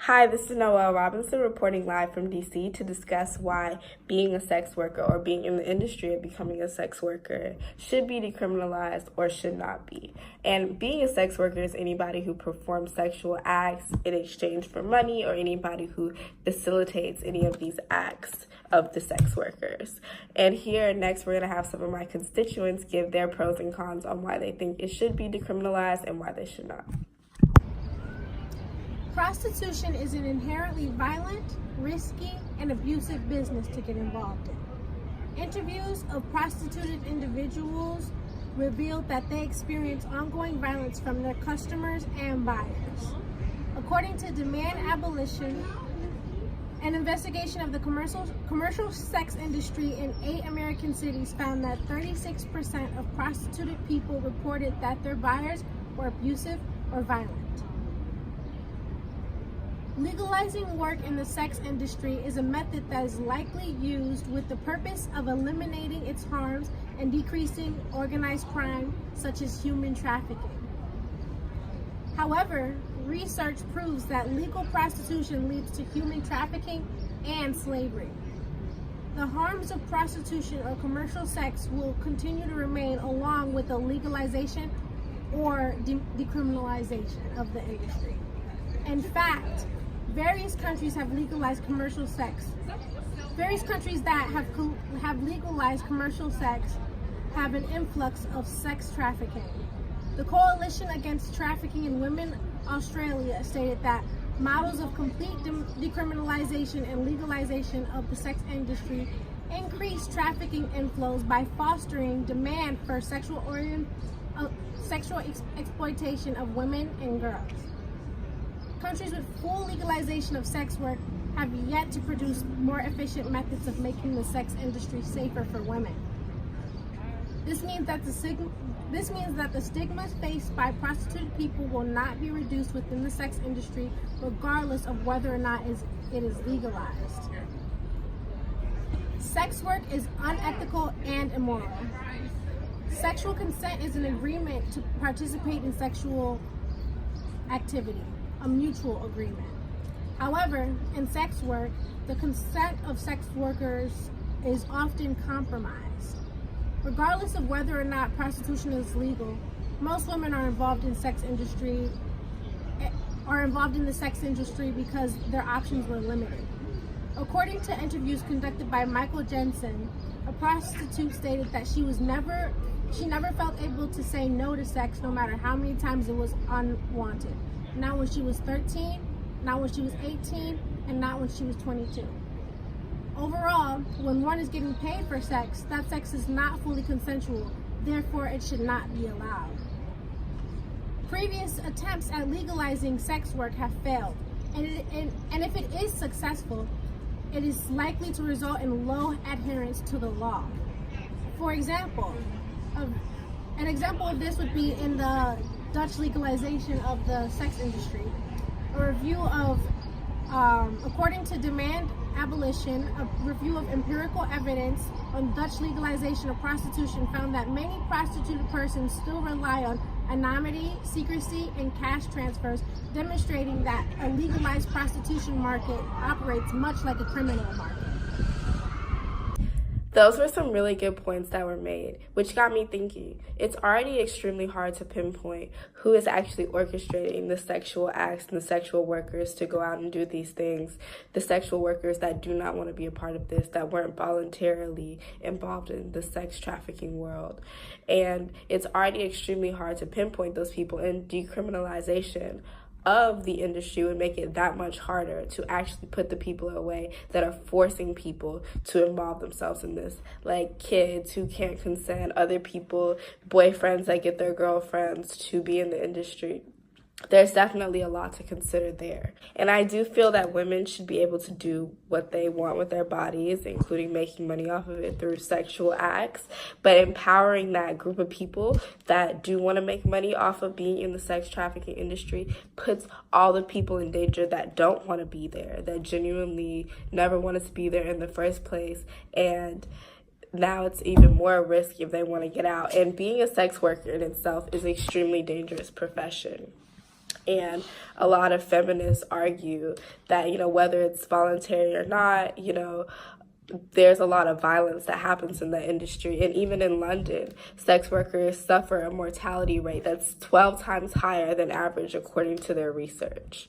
Hi, this is Noelle Robinson reporting live from DC to discuss why being a sex worker or being in the industry of becoming a sex worker should be decriminalized or should not be. And being a sex worker is anybody who performs sexual acts in exchange for money or anybody who facilitates any of these acts of the sex workers. And here next we're going to have some of my constituents give their pros and cons on why they think it should be decriminalized and why they should not. Prostitution is an inherently violent, risky, and abusive business to get involved in. Interviews of prostituted individuals revealed that they experience ongoing violence from their customers and buyers. According to Demand Abolition, an investigation of the commercial sex industry in 8 American cities found that 36% of prostituted people reported that their buyers were abusive or violent. Legalizing work in the sex industry is a method that is likely used with the purpose of eliminating its harms and decreasing organized crime, such as human trafficking. However, research proves that legal prostitution leads to human trafficking and slavery. The harms of prostitution or commercial sex will continue to remain along with the legalization or decriminalization of the industry. In fact, various countries have legalized commercial sex. Various countries that have legalized commercial sex have an influx of sex trafficking. The Coalition Against Trafficking in Women Australia stated that models of complete decriminalization and legalization of the sex industry increase trafficking inflows by fostering demand for sexual exploitation of women and girls. Countries with full legalization of sex work have yet to produce more efficient methods of making the sex industry safer for women. This means that the stigma faced by prostituted people will not be reduced within the sex industry, regardless of whether or not it is legalized. Sex work is unethical and immoral. Sexual consent is an agreement to participate in sexual activity, a mutual agreement. However, in sex work, the consent of sex workers is often compromised. Regardless of whether or not prostitution is legal, most women are involved in the sex industry because their options were limited. According to interviews conducted by Michael Jensen, a prostitute stated that she never felt able to say no to sex no matter how many times it was unwanted. Not when she was 13, not when she was 18, and not when she was 22. Overall, when one is getting paid for sex, that sex is not fully consensual, therefore it should not be allowed. Previous attempts at legalizing sex work have failed, and if it is successful, it is likely to result in low adherence to the law. For example, an example of this would be in the Dutch legalization of the sex industry. A review of, according to Demand Abolition, a review of empirical evidence on Dutch legalization of prostitution found that many prostituted persons still rely on anonymity, secrecy, and cash transfers, demonstrating that a legalized prostitution market operates much like a criminal market. Those were some really good points that were made, which got me thinking. It's already extremely hard to pinpoint who is actually orchestrating the sexual acts and the sexual workers to go out and do these things, the sexual workers that do not want to be a part of this, that weren't voluntarily involved in the sex trafficking world. And it's already extremely hard to pinpoint those people, and decriminalization of the industry would make it that much harder to actually put the people away that are forcing people to involve themselves in this, like kids who can't consent, other people, boyfriends that get their girlfriends to be in the industry. There's definitely a lot to consider there. And I do feel that women should be able to do what they want with their bodies, including making money off of it through sexual acts, but empowering that group of people that do want to make money off of being in the sex trafficking industry puts all the people in danger that don't want to be there, that genuinely never wanted to be there in the first place, and now it's even more risky if they want to get out. And being a sex worker in itself is an extremely dangerous profession. And a lot of feminists argue that, whether it's voluntary or not, there's a lot of violence that happens in the industry. And even in London, sex workers suffer a mortality rate that's 12 times higher than average according to their research.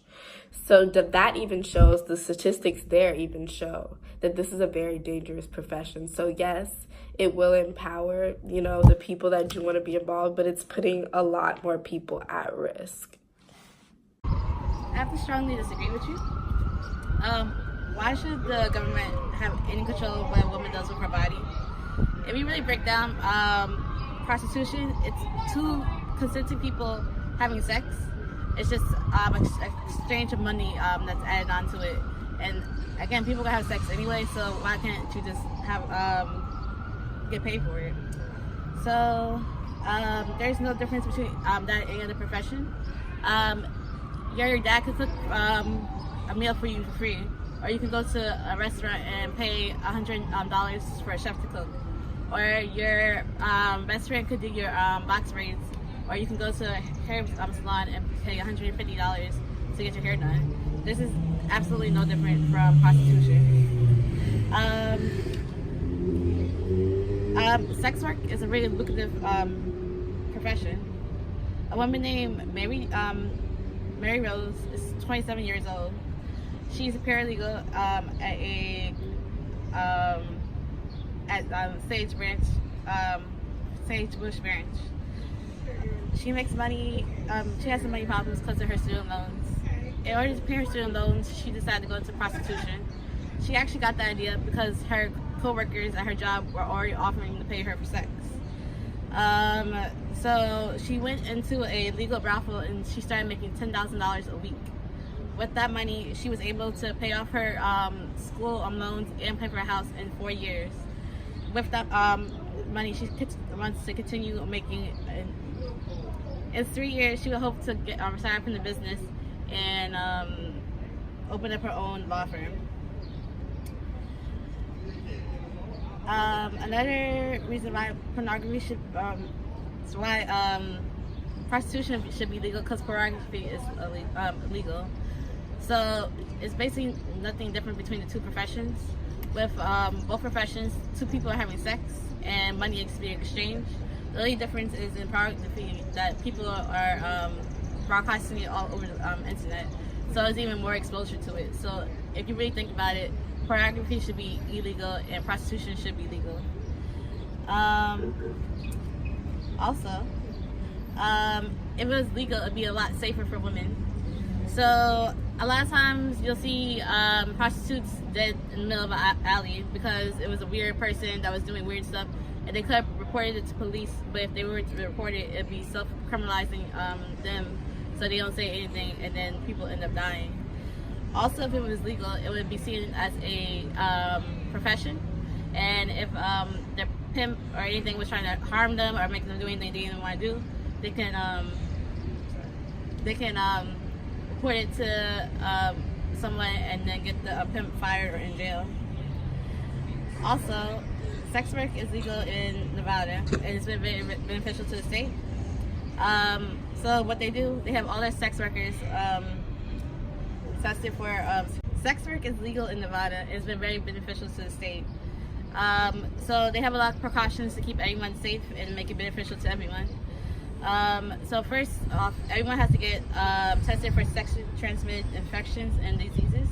So that even shows, the statistics there even show that this is a very dangerous profession. So yes, it will empower, the people that do want to be involved, but it's putting a lot more people at risk. I have to strongly disagree with you. Why should the government have any control of what a woman does with her body? If you really break down prostitution, it's two consenting people having sex. It's just exchange of money that's added onto it. And again, people gonna have sex anyway, so why can't you just have get paid for it? So there's no difference between that and any other profession. Your dad could cook a meal for you for free, or you can go to a restaurant and pay $100 for a chef to cook, or your best friend could do your box braids, or you can go to a hair salon and pay $150 to get your hair done. This is absolutely no different from prostitution. Sex work is a really lucrative profession. A woman named Mary Rose is 27 years old. She's a paralegal at Sage Bush Ranch. She makes money. She has some money problems because of her student loans. In order to pay her student loans, she decided to go into prostitution. She actually got the idea because her co-workers at her job were already offering to pay her for sex. So she went into a legal brothel and she started making $10,000 a week. With that money, she was able to pay off her school loans and pay for a house in 4 years. With that money, she wants to continue making. In 3 years, she would hope to get retire from the business and open up her own law firm. Another reason why pornography should, prostitution should be legal, because pornography is illegal. So it's basically nothing different between the two professions. With both professions, two people are having sex and money is being exchanged. The only difference is in pornography that people are broadcasting it all over the internet. So there's even more exposure to it. So if you really think about it, pornography should be illegal and prostitution should be legal. Also, if it was legal, it'd be a lot safer for women. So a lot of times you'll see prostitutes dead in the middle of an alley because it was a weird person that was doing weird stuff, and they could have reported it to police, but if they were to report it, it'd be self-criminalizing them, so they don't say anything, and then people end up dying. Also, if it was legal, it would be seen as a profession, and if the pimp or anything was trying to harm them or make them do anything they didn't want to do, they can report it to someone and then get the pimp fired or in jail. Also, sex work is legal in Nevada, and it's been very beneficial to the state. So what they do, they have all their sex workers tested for sex work is legal in Nevada. It's been very beneficial to the state. So they have a lot of precautions to keep everyone safe and make it beneficial to everyone. So first off, everyone has to get tested for sexually transmitted infections and diseases.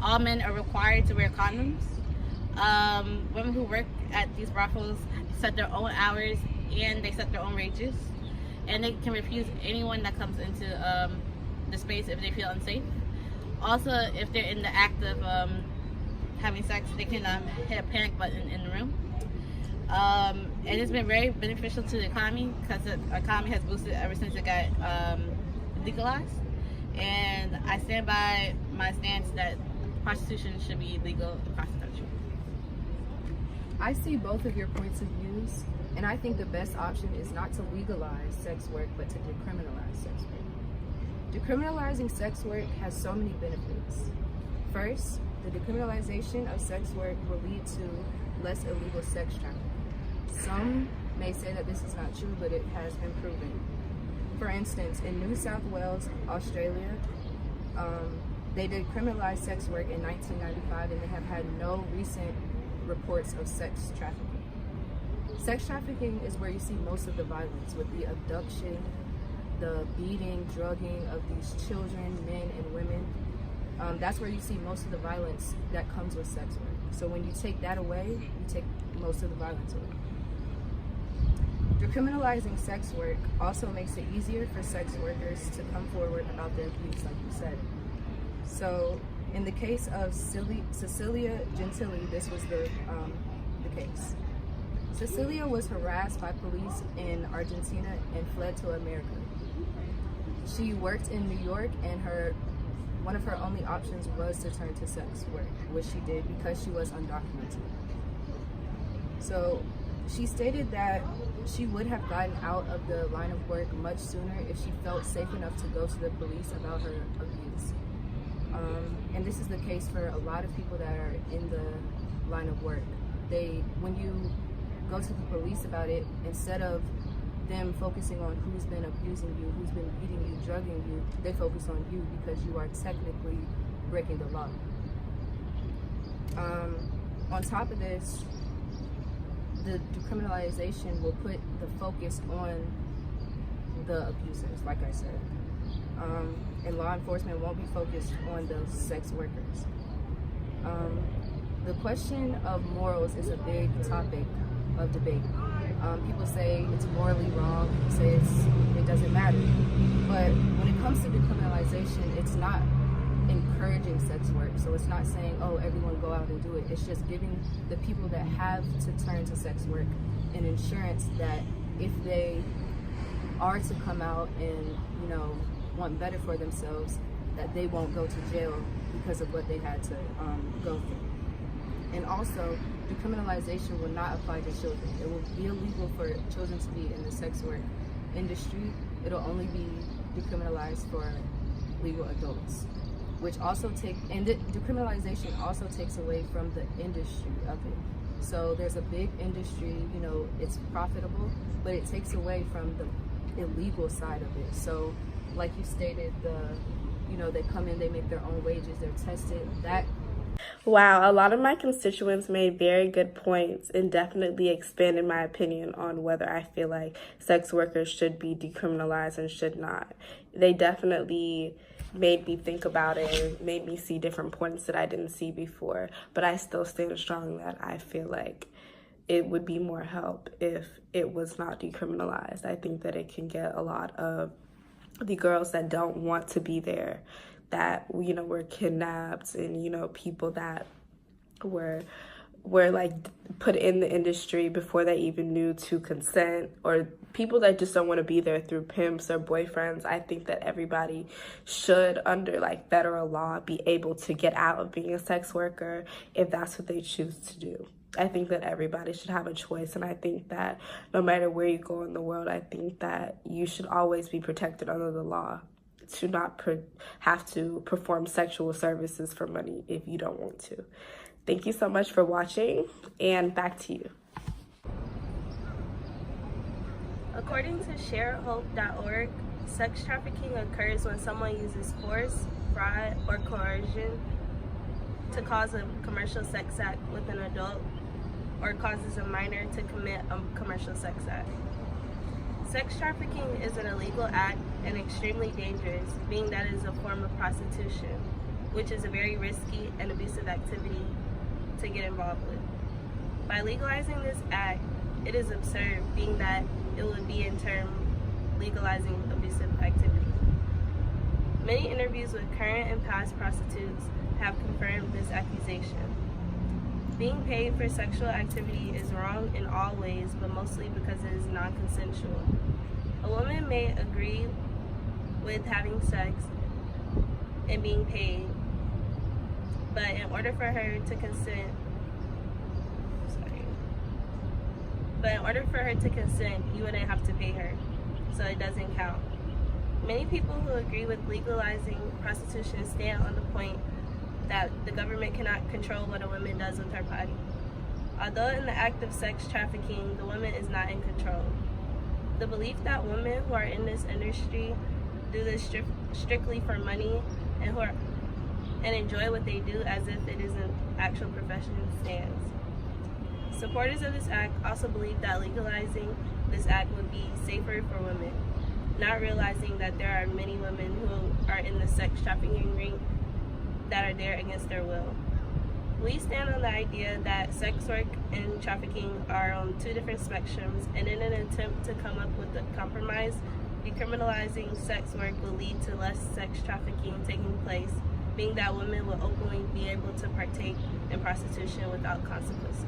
All men are required to wear condoms. Women who work at these brothels set their own hours and they set their own wages. And they can refuse anyone that comes into the space if they feel unsafe. Also, if they're in the act of having sex, they can hit a panic button in the room. And it's been very beneficial to the economy because the economy has boosted ever since it got legalized. And I stand by my stance that prostitution should be legal across the country. I see both of your points of views, and I think the best option is not to legalize sex work, but to decriminalize sex work. Decriminalizing sex work has so many benefits. First, the decriminalization of sex work will lead to less illegal sex trafficking. Some may say that this is not true, but it has been proven. For instance, in New South Wales, Australia, they decriminalized sex work in 1995, and they have had no recent reports of sex trafficking. Sex trafficking is where you see most of the violence, with the abduction, the beating, drugging of these children, men and women. That's where you see most of the violence that comes with sex work. So when you take that away, you take most of the violence away. Decriminalizing sex work also makes it easier for sex workers to come forward about their abuse, like you said. So in the case of Cecilia Gentili, this was the case. Cecilia was harassed by police in Argentina and fled to America. She worked in New York, and one of her only options was to turn to sex work, which she did because she was undocumented. So she stated that she would have gotten out of the line of work much sooner if she felt safe enough to go to the police about her abuse. And this is the case for a lot of people that are in the line of work. When you go to the police about it, instead of them focusing on who's been abusing you, who's been beating you, drugging you, they focus on you because you are technically breaking the law. On top of this, the decriminalization will put the focus on the abusers, like I said. And law enforcement won't be focused on those sex workers. The question of morals is a big topic of debate. People say it's morally wrong, people say it doesn't matter. But when it comes to decriminalization, it's not encouraging sex work. So it's not saying, oh, everyone go out and do it. It's just giving the people that have to turn to sex work an insurance that if they are to come out and, want better for themselves, that they won't go to jail because of what they had to go through. And also, decriminalization will not apply to children. It will be illegal for children to be in the sex work industry. It'll only be decriminalized for legal adults, which also decriminalization also takes away from the industry of it. So there's a big industry, it's profitable, but it takes away from the illegal side of it. So like you stated, they come in, they make their own wages, they're tested. Wow, a lot of my constituents made very good points and definitely expanded my opinion on whether I feel like sex workers should be decriminalized and should not. They definitely made me think about it and made me see different points that I didn't see before. But I still stand strong that I feel like it would be more help if it was not decriminalized. I think that it can get a lot of the girls that don't want to be there, that were kidnapped, and people that were like put in the industry before they even knew to consent, or people that just don't want to be there through pimps or boyfriends. I think that everybody should, under like federal law, be able to get out of being a sex worker if that's what they choose to do. I think that everybody should have a choice, and I think that no matter where you go in the world, I think that you should always be protected under the law to not have to perform sexual services for money if you don't want to. Thank you so much for watching, and back to you. According to sharehope.org, sex trafficking occurs when someone uses force, fraud, or coercion to cause a commercial sex act with an adult, or causes a minor to commit a commercial sex act. Sex trafficking is an illegal act and extremely dangerous, being that it is a form of prostitution, which is a very risky and abusive activity to get involved with. By legalizing this act, it is absurd, being that it would be in turn legalizing abusive activity. Many interviews with current and past prostitutes have confirmed this accusation. Being paid for sexual activity is wrong in all ways, but mostly because it is non-consensual. A woman may agree with having sex and being paid, but in order for her to consent, you wouldn't have to pay her, so it doesn't count. Many people who agree with legalizing prostitution stand on the point that the government cannot control what a woman does with her body. Although in the act of sex trafficking, the woman is not in control. The belief that women who are in this industry do this strictly for money and enjoy what they do as if it is an actual profession stands. Supporters of this act also believe that legalizing this act would be safer for women, not realizing that there are many women who are in the sex trafficking ring that are there against their will. We stand on the idea that sex work and trafficking are on two different spectrums, and in an attempt to come up with a compromise, decriminalizing sex work will lead to less sex trafficking taking place, being that women will openly be able to partake in prostitution without consequences.